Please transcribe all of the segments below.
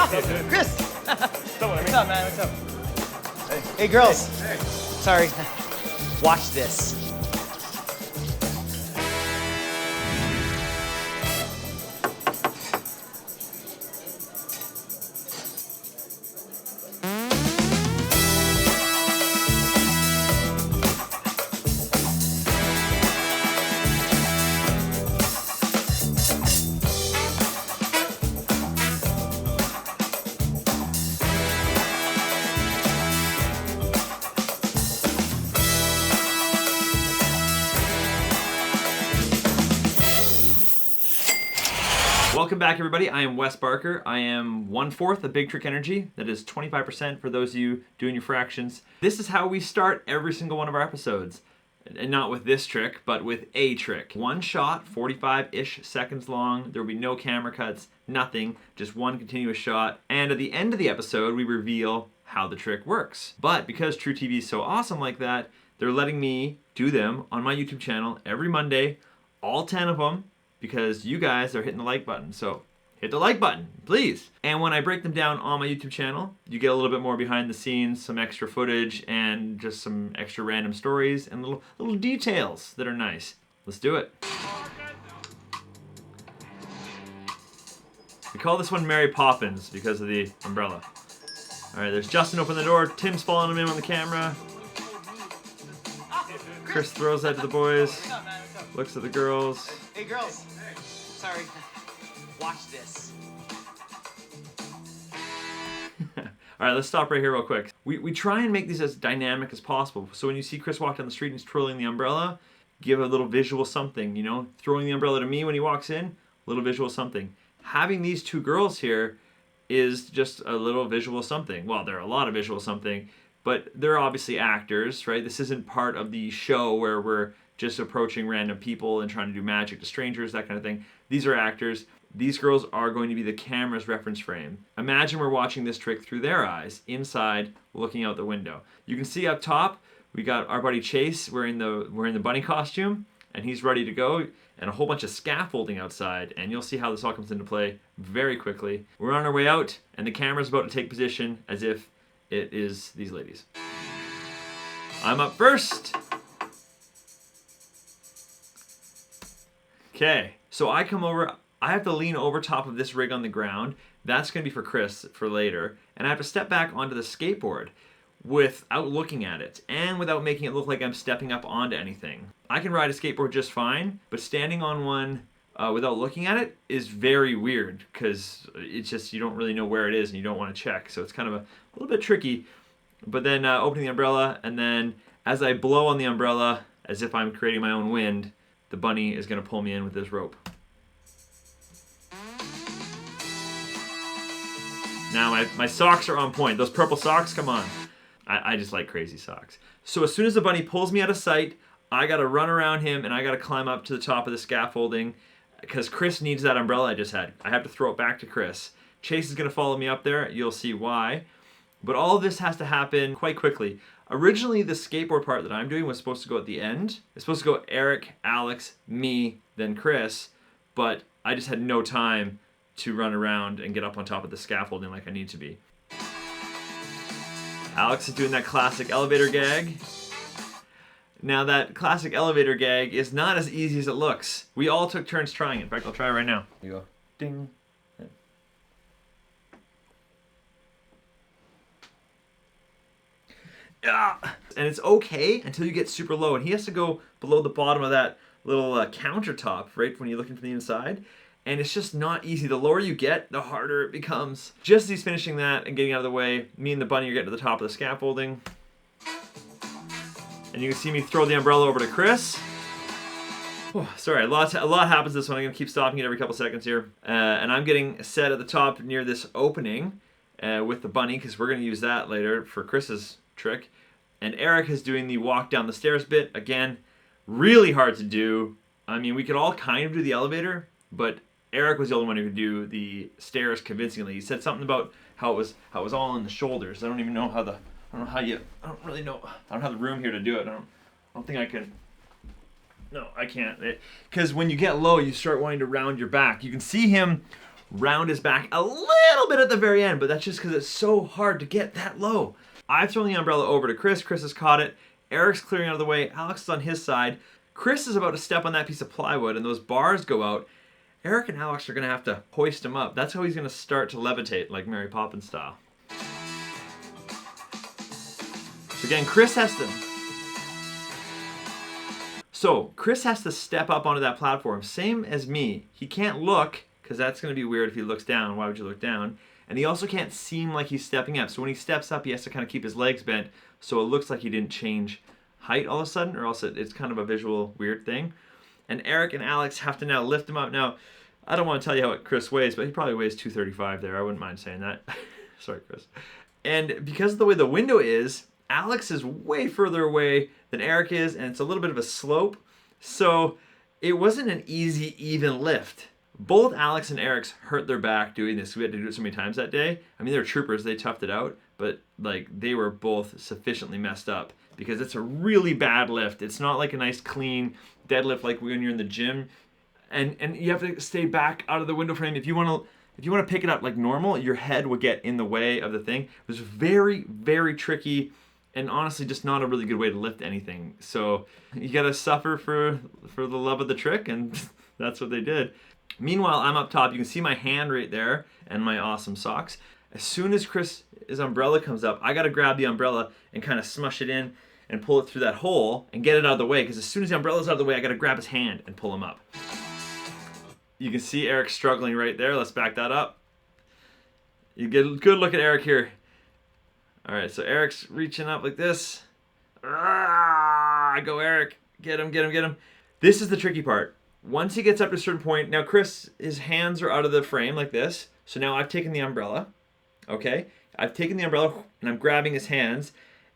Chris! What's up, man? What's up? Hey, girls. Hey. Sorry. Watch this. Welcome back, everybody. I am Wes Barker. I am 1/4 of Big Trick Energy. That is 25% for those of you doing your fractions. This is how we start every single one of our episodes. And not with this trick, but with a trick. One shot, 45-ish seconds long. There will be no camera cuts, nothing, just one continuous shot. And at the end of the episode, we reveal how the trick works. But because True TV is so awesome like that, they're letting me do them on my YouTube channel every Monday, all 10 of them, because you guys are hitting the like button. So hit the like button, please. And when I break them down on my YouTube channel, you get a little bit more behind the scenes, some extra footage, and just some extra random stories and little details that are nice. Let's do it. We call this one Mary Poppins because of the umbrella. All right, there's Justin opening the door. Tim's following him in on the camera. Chris throws that to the boys. Looks at the girls. Hey, girls. Sorry. Watch this. All right, let's stop right here real quick. We try and make these as dynamic as possible. So when you see Chris walk down the street and he's twirling the umbrella, give a little visual something, you know? Throwing the umbrella to me when he walks in, a little visual something. Having these two girls here is just a little visual something. Well, they're a lot of visual something, but they're obviously actors, right? This isn't part of the show where we're just approaching random people and trying to do magic to strangers, that kind of thing. These are actors. These girls are going to be the camera's reference frame. Imagine we're watching this trick through their eyes, inside, looking out the window. You can see up top, we got our buddy Chase wearing the bunny costume, and he's ready to go, and a whole bunch of scaffolding outside, and you'll see how this all comes into play very quickly. We're on our way out, and the camera's about to take position as if it is these ladies. I'm up first. Okay, so I come over, I have to lean over top of this rig on the ground. That's going to be for Chris for later. And I have to step back onto the skateboard without looking at it and without making it look like I'm stepping up onto anything. I can ride a skateboard just fine, but standing on one without looking at it is very weird because it's just, you don't really know where it is and you don't want to check. So it's kind of a little bit tricky. But then opening the umbrella, and then as I blow on the umbrella, as if I'm creating my own wind, the bunny is going to pull me in with this rope. Now my socks are on point. Those purple socks, come on. I just like crazy socks. So as soon as the bunny pulls me out of sight, I got to run around him and I got to climb up to the top of the scaffolding because Chris needs that umbrella I just had. I have to throw it back to Chris. Chase is going to follow me up there. You'll see why. But all of this has to happen quite quickly. Originally, the skateboard part that I'm doing was supposed to go at the end. It's supposed to go Eric, Alex, me, then Chris, but I just had no time to run around and get up on top of the scaffolding like I need to be. Alex is doing that classic elevator gag. Now that classic elevator gag is not as easy as it looks. We all took turns trying it. In fact, I'll try it right now. You go, ding. And it's okay until you get super low, and he has to go below the bottom of that little countertop, right, when you're looking from the inside, and it's just not easy. The lower you get, the harder it becomes. Just as he's finishing that and getting out of the way, me and the bunny are getting to the top of the scaffolding, and you can see me throw the umbrella over to Chris. Oh, sorry, a lot happens this one. I'm going to keep stopping it every couple seconds here, and I'm getting set at the top near this opening with the bunny, because we're going to use that later for Chris's trick. And Eric is doing the walk down the stairs bit. Again, really hard to do. I mean, we could all kind of do the elevator, but Eric was the only one who could do the stairs convincingly. He said something about how it was all in the shoulders. I don't even know how I don't really know. I don't have the room here to do it. I don't think I can. No, I can't. Because when you get low, you start wanting to round your back. You can see him round his back a little bit at the very end, but that's just because it's so hard to get that low. I've thrown the umbrella over to Chris. Chris has caught it. Eric's clearing out of the way. Alex is on his side. Chris is about to step on that piece of plywood, and those bars go out. Eric and Alex are going to have to hoist him up. That's how he's going to start to levitate, like Mary Poppins style. So again, Chris has to step up onto that platform, same as me. He can't look, because that's going to be weird if he looks down. Why would you look down? And he also can't seem like he's stepping up. So when he steps up, he has to kind of keep his legs bent, so it looks like he didn't change height all of a sudden, or else it's kind of a visual weird thing. And Eric and Alex have to now lift him up. Now, I don't want to tell you how what Chris weighs, but he probably weighs 235 there. I wouldn't mind saying that. Sorry, Chris. And because of the way the window is, Alex is way further away than Eric is, and it's a little bit of a slope. So it wasn't an easy, even lift. Both Alex and Eric's hurt their back doing this. We had to do it so many times that day. I mean, they were troopers. They toughed it out. But, like, they were both sufficiently messed up because it's a really bad lift. It's not like a nice, clean deadlift like when you're in the gym. And you have to stay back out of the window frame. If you want to pick it up like normal, your head would get in the way of the thing. It was very, very tricky and honestly just not a really good way to lift anything. So you got to suffer for the love of the trick, and that's what they did. Meanwhile, I'm up top. You can see my hand right there and my awesome socks. As soon as his umbrella comes up, I got to grab the umbrella and kind of smush it in and pull it through that hole and get it out of the way, because as soon as the umbrella's out of the way, I got to grab his hand and pull him up. You can see Eric struggling right there. Let's back that up. You get a good look at Eric here. All right, so Eric's reaching up like this. Go Eric. Get him, get him, get him. This is the tricky part. Once he gets up to a certain point, now Chris, his hands are out of the frame like this. So now I've taken the umbrella. Okay? I've taken the umbrella and I'm grabbing his hands.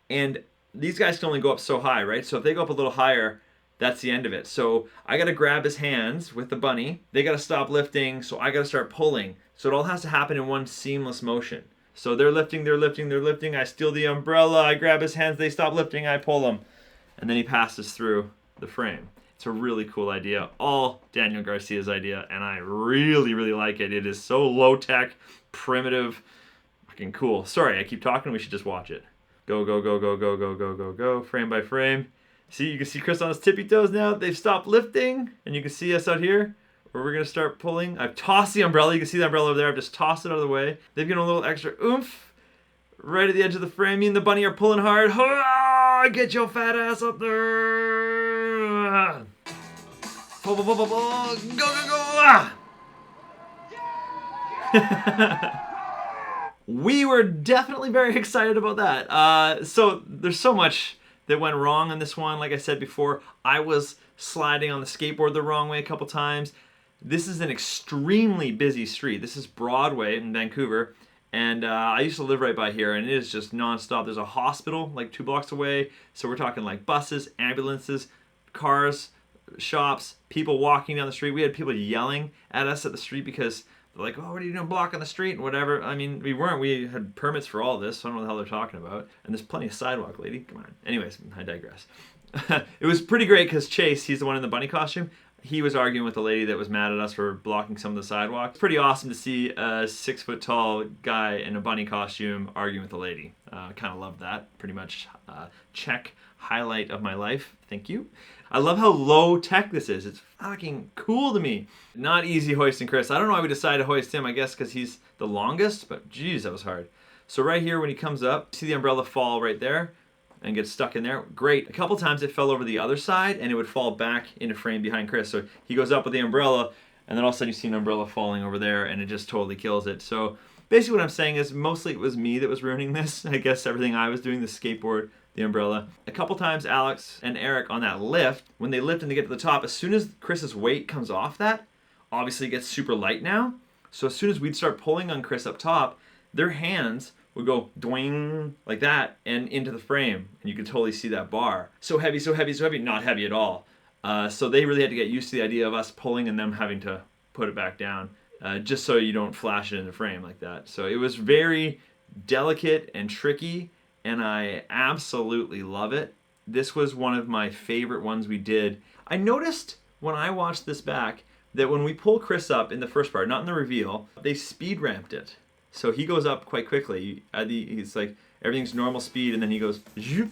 And these guys can only go up so high, right? So if they go up a little higher, that's the end of it. So I got to grab his hands with the bunny. They got to stop lifting, so I got to start pulling. So it all has to happen in one seamless motion. So they're lifting, they're lifting, they're lifting. I steal the umbrella. I grab his hands. They stop lifting. I pull them. And then he passes through the frame. It's a really cool idea. All Daniel Garcia's idea, and I really, really like it. It is so low-tech, primitive, fucking cool. Sorry, I keep talking. We should just watch it. Go, go, go, go, go, go, go, go, go, frame by frame. See, you can see Chris on his tippy toes now. They've stopped lifting, and you can see us out here where we're going to start pulling. I've tossed the umbrella. You can see the umbrella over there. I've just tossed it out of the way. They've given a little extra oomph right at the edge of the frame. Me and the bunny are pulling hard. Hurrah! Get your fat ass up there! Pull, pull, pull, pull, pull. Go, go, go! Ah! We were definitely very excited about that. So there's so much that went wrong on this one. Like I said before, I was sliding on the skateboard the wrong way a couple times. This is an extremely busy street. This is Broadway in Vancouver. And I used to live right by here, and it is just nonstop. There's a hospital like 2 blocks away. So we're talking like buses, ambulances, cars, shops, people walking down the street. We had people yelling at us at the street because they're like, oh, what are you doing blocking the street and whatever. I mean, we weren't. We had permits for all this, so I don't know what the hell they're talking about. And there's plenty of sidewalk, lady. Come on. Anyways, I digress. It was pretty great because Chase, he's the one in the bunny costume. He was arguing with the lady that was mad at us for blocking some of the sidewalk. It's pretty awesome to see a 6-foot-tall guy in a bunny costume arguing with a lady. Kind of love that. Pretty much check highlight of my life. Thank you. I love how low tech this is. It's fucking cool to me. Not easy hoisting Chris. I don't know why we decided to hoist him. I guess because he's the longest, but geez, that was hard. So right here when he comes up, see the umbrella fall right there and get stuck in there. Great. A couple times it fell over the other side and it would fall back into frame behind Chris. So he goes up with the umbrella and then all of a sudden you see an umbrella falling over there and it just totally kills it. So basically what I'm saying is mostly it was me that was ruining this. I guess everything I was doing, the skateboard, the umbrella. A couple times Alex and Eric on that lift, when they lift and they get to the top, as soon as Chris's weight comes off that, obviously it gets super light now. So as soon as we'd start pulling on Chris up top, their hands would go doing like that and into the frame. And you could totally see that bar. So heavy, so heavy, so heavy. Not heavy at all. So they really had to get used to the idea of us pulling and them having to put it back down. Just so you don't flash it in the frame like that. So it was very delicate and tricky. And I absolutely love it. This was one of my favorite ones we did. I noticed when I watched this back, that when we pull Chris up in the first part, not in the reveal, they speed ramped it. So he goes up quite quickly. He's like, everything's normal speed, and then he goes, zoop.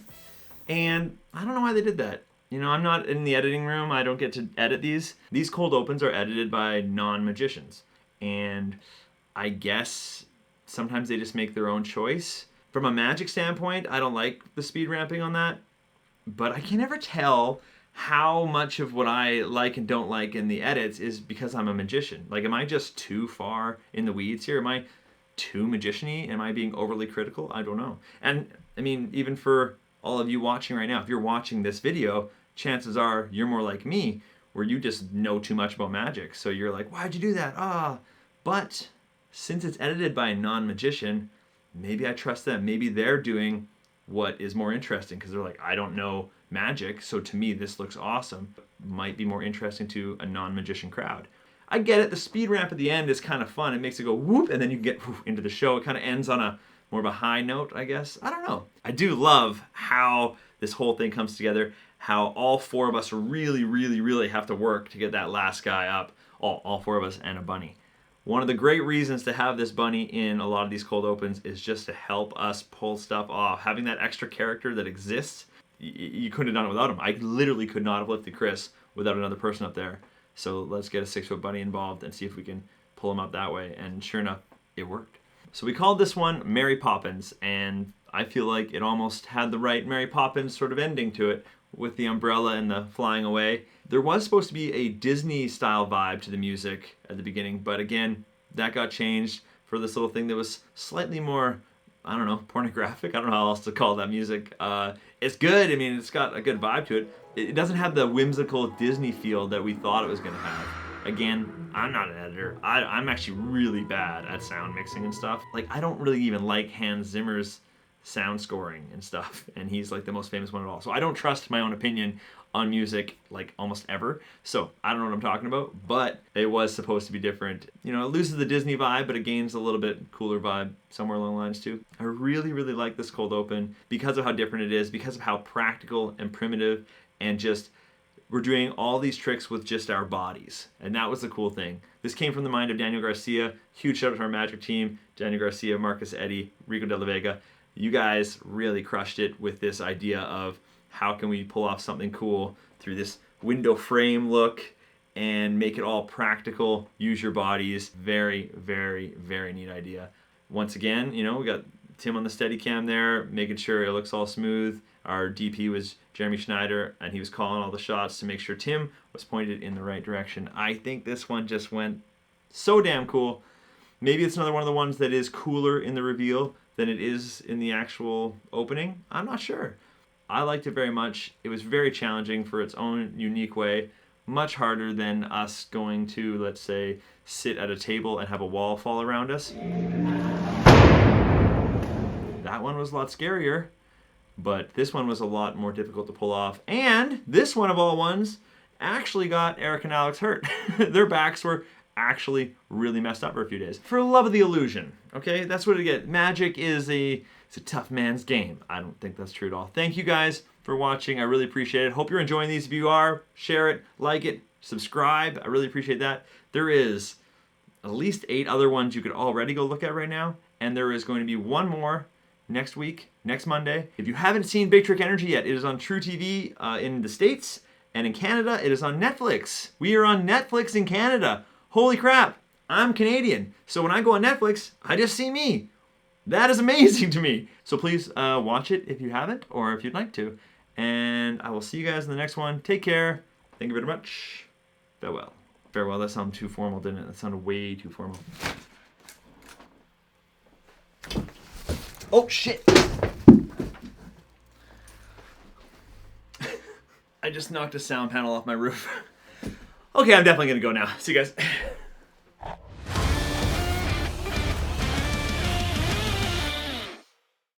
And I don't know why they did that. You know, I'm not in the editing room. I don't get to edit these. These cold opens are edited by non-magicians. And I guess sometimes they just make their own choice. From a magic standpoint, I don't like the speed ramping on that. But I can never tell how much of what I like and don't like in the edits is because I'm a magician. Like, am I just too far in the weeds here? Am I too magician-y? Am I being overly critical? I don't know. And, I mean, even for all of you watching right now, if you're watching this video, chances are you're more like me, where you just know too much about magic. So you're like, why'd you do that? But since it's edited by a non-magician, maybe I trust them. Maybe they're doing what is more interesting because they're like, I don't know magic, so to me this looks awesome. Might be more interesting to a non-magician crowd. I get it. The speed ramp at the end is kind of fun. It makes it go whoop, and then you get into the show. It kind of ends on a more of a high note, I guess. I don't know. I do love how this whole thing comes together, how all four of us really, really, really have to work to get that last guy up. All four of us and a bunny. One of the great reasons to have this bunny in a lot of these cold opens is just to help us pull stuff off. Having that extra character that exists, you couldn't have done it without him. I literally could not have lifted Chris without another person up there. So let's get a 6-foot bunny involved and see if we can pull him up that way. And sure enough, it worked. So we called this one Mary Poppins, and I feel like it almost had the right Mary Poppins sort of ending to it with the umbrella and the flying away. There was supposed to be a Disney-style vibe to the music at the beginning, but again, that got changed for this little thing that was slightly more, I don't know, pornographic. I don't know how else to call that music. It's good. I mean, it's got a good vibe to it. It doesn't have the whimsical Disney feel that we thought it was going to have. Again, I'm not an editor. I'm actually really bad at sound mixing and stuff. Like, I don't really even like Hans Zimmer's sound scoring and stuff, and he's like the most famous one of all. So I don't trust my own opinion on music like almost ever. So I don't know what I'm talking about, but it was supposed to be different. You know, it loses the Disney vibe, but it gains a little bit cooler vibe somewhere along the lines too. I really, really like this cold open because of how different it is, because of how practical and primitive, and just we're doing all these tricks with just our bodies. And that was the cool thing. This came from the mind of Daniel Garcia. Huge shout out to our magic team, Daniel Garcia, Marcus Eddy, Rico de la Vega. You guys really crushed it with this idea of how can we pull off something cool through this window frame look and make it all practical, use your bodies. Very, very, very neat idea. Once again, you know, we got Tim on the Steadicam there, making sure it looks all smooth. Our DP was Jeremy Schneider, and he was calling all the shots to make sure Tim was pointed in the right direction. I think this one just went so damn cool. Maybe it's another one of the ones that is cooler in the reveal than it is in the actual opening. I'm not sure. I liked it very much. It was very challenging for its own unique way. Much harder than us going to, let's say, sit at a table and have a wall fall around us. That one was a lot scarier, but this one was a lot more difficult to pull off. And this one of all ones actually got Eric and Alex hurt. Their backs were actually really messed up for a few days. For the love of the illusion, okay? That's what it gets. Magic is it's a tough man's game. I don't think that's true at all. Thank you guys for watching. I really appreciate it. Hope you're enjoying these. If you are, share it, like it, subscribe. I really appreciate that. There is at least 8 other ones you could already go look at right now, and there is going to be one more next week, next Monday. If you haven't seen Big Trick Energy yet, it is on True TV in the States, and in Canada, it is on Netflix. We are on Netflix in Canada. Holy crap, I'm Canadian. So when I go on Netflix, I just see me. That is amazing to me. So please watch it if you haven't, or if you'd like to. And I will see you guys in the next one. Take care. Thank you very much. Farewell. Farewell, that sounded too formal, didn't it? That sounded way too formal. Oh, shit. I just knocked a sound panel off my roof. Okay, I'm definitely going to go now. See you guys.